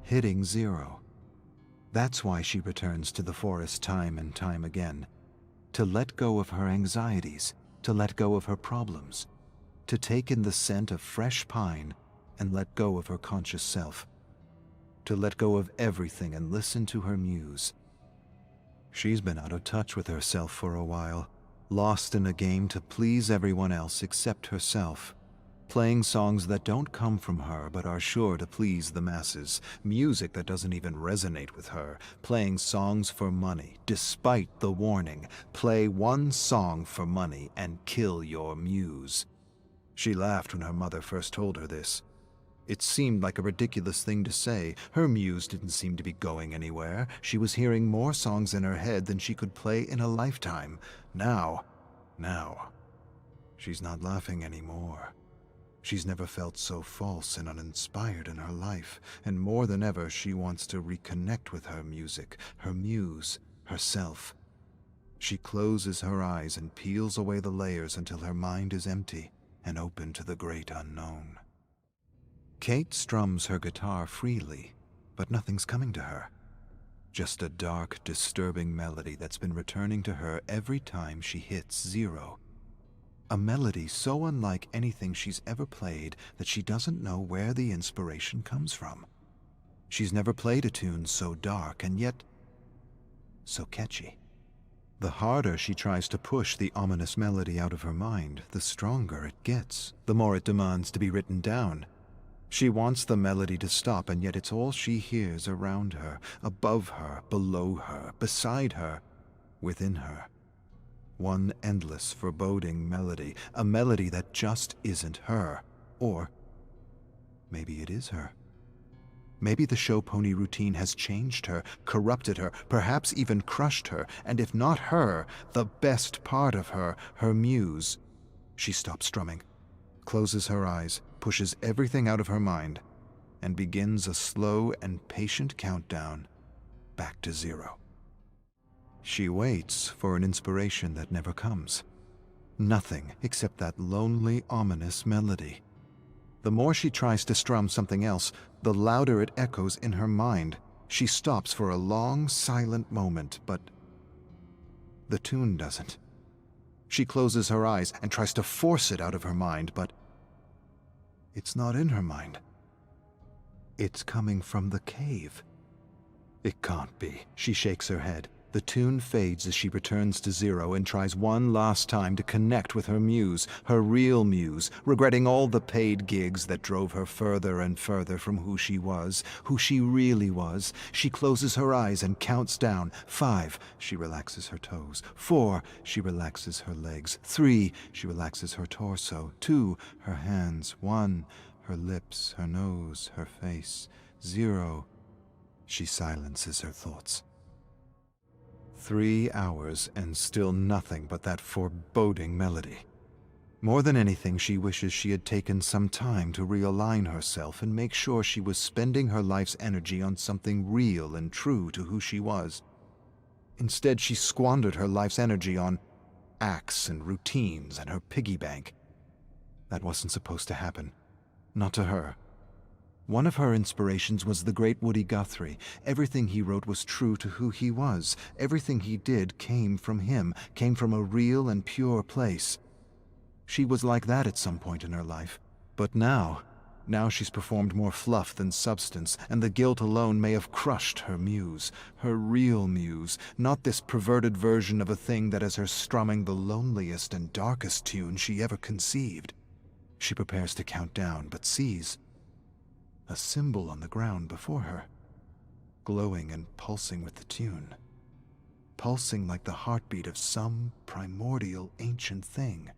hitting zero. That's why she returns to the forest time and time again, to let go of her anxieties, to let go of her problems, to take in the scent of fresh pine and let go of her conscious self, to let go of everything and listen to her muse. She's been out of touch with herself for a while, lost in a game to please everyone else except herself, playing songs that don't come from her but are sure to please the masses, music that doesn't even resonate with her, playing songs for money, despite the warning, play one song for money and kill your muse. She laughed when her mother first told her this. It seemed like a ridiculous thing to say. Her muse didn't seem to be going anywhere. She was hearing more songs in her head than she could play in a lifetime. Now, she's not laughing anymore. She's never felt so false and uninspired in her life, and more than ever she wants to reconnect with her music, her muse, herself. She closes her eyes and peels away the layers until her mind is empty and open to the great unknown. Kate strums her guitar freely, but nothing's coming to her. Just a dark, disturbing melody that's been returning to her every time she hits zero. A melody so unlike anything she's ever played that she doesn't know where the inspiration comes from. She's never played a tune so dark and yet so catchy. The harder she tries to push the ominous melody out of her mind, the stronger it gets, the more it demands to be written down. She wants the melody to stop, and yet it's all she hears around her, above her, below her, beside her, within her. One endless, foreboding melody, a melody that just isn't her. Or maybe it is her. Maybe the show pony routine has changed her, corrupted her, perhaps even crushed her, and if not her, the best part of her, her muse. She stops strumming, closes her eyes, pushes everything out of her mind, and begins a slow and patient countdown back to zero. She waits for an inspiration that never comes. Nothing except that lonely, ominous melody. The more she tries to strum something else, the louder it echoes in her mind. She stops for a long, silent moment, but the tune doesn't. She closes her eyes and tries to force it out of her mind, but it's not in her mind. It's coming from the cave. It can't be. She shakes her head. The tune fades as she returns to zero and tries one last time to connect with her muse, her real muse, regretting all the paid gigs that drove her further and further from who she was, who she really was. She closes her eyes and counts down. 5, she relaxes her toes. 4, she relaxes her legs. 3, she relaxes her torso. 2, her hands. 1, her lips, her nose, her face. 0, she silences her thoughts. 3 hours and still nothing but that foreboding melody. More than anything, she wishes she had taken some time to realign herself and make sure she was spending her life's energy on something real and true to who she was. Instead, she squandered her life's energy on acts and routines and her piggy bank. That wasn't supposed to happen. Not to her. One of her inspirations was the great Woody Guthrie. Everything he wrote was true to who he was. Everything he did came from him, came from a real and pure place. She was like that at some point in her life. But now she's performed more fluff than substance, and the guilt alone may have crushed her muse, her real muse, not this perverted version of a thing that has her strumming the loneliest and darkest tune she ever conceived. She prepares to count down, but sees a symbol on the ground before her, glowing and pulsing with the tune, pulsing like the heartbeat of some primordial ancient thing.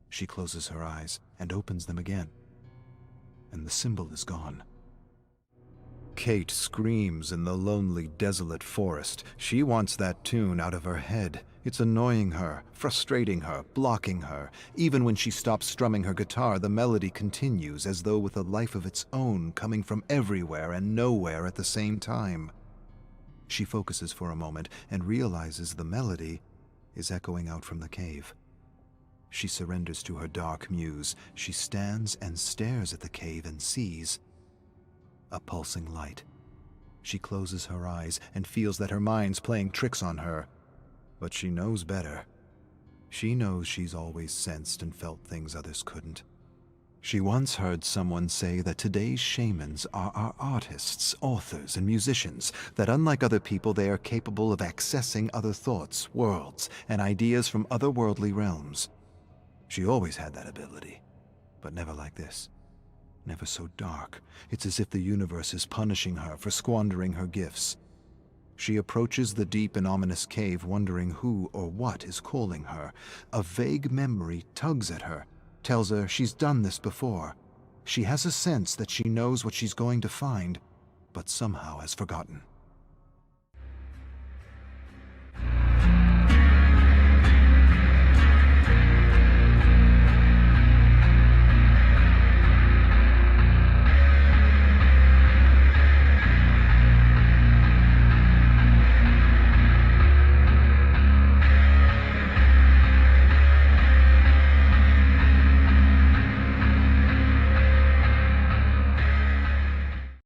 She closes her eyes and opens them again, and the symbol is gone. Kate screams in the lonely, desolate forest. She wants that tune out of her head. It's annoying her, frustrating her, blocking her. Even when she stops strumming her guitar, the melody continues as though with a life of its own, coming from everywhere and nowhere at the same time. She focuses for a moment and realizes the melody is echoing out from the cave. She surrenders to her dark muse. She stands and stares at the cave and sees a pulsing light, She closes her eyes and feels that her mind's playing tricks on her. But she knows better. She knows she's always sensed and felt things others couldn't. She once heard someone say that today's shamans are our artists, authors, and musicians, that unlike other people they are capable of accessing other thoughts, worlds, and ideas from otherworldly realms. She always had that ability, but never like this. Never so dark. It's as if the universe is punishing her for squandering her gifts. She approaches the deep and ominous cave, wondering who or what is calling her. A vague memory tugs at her, tells her she's done this before. She has a sense that she knows what she's going to find, but somehow has forgotten.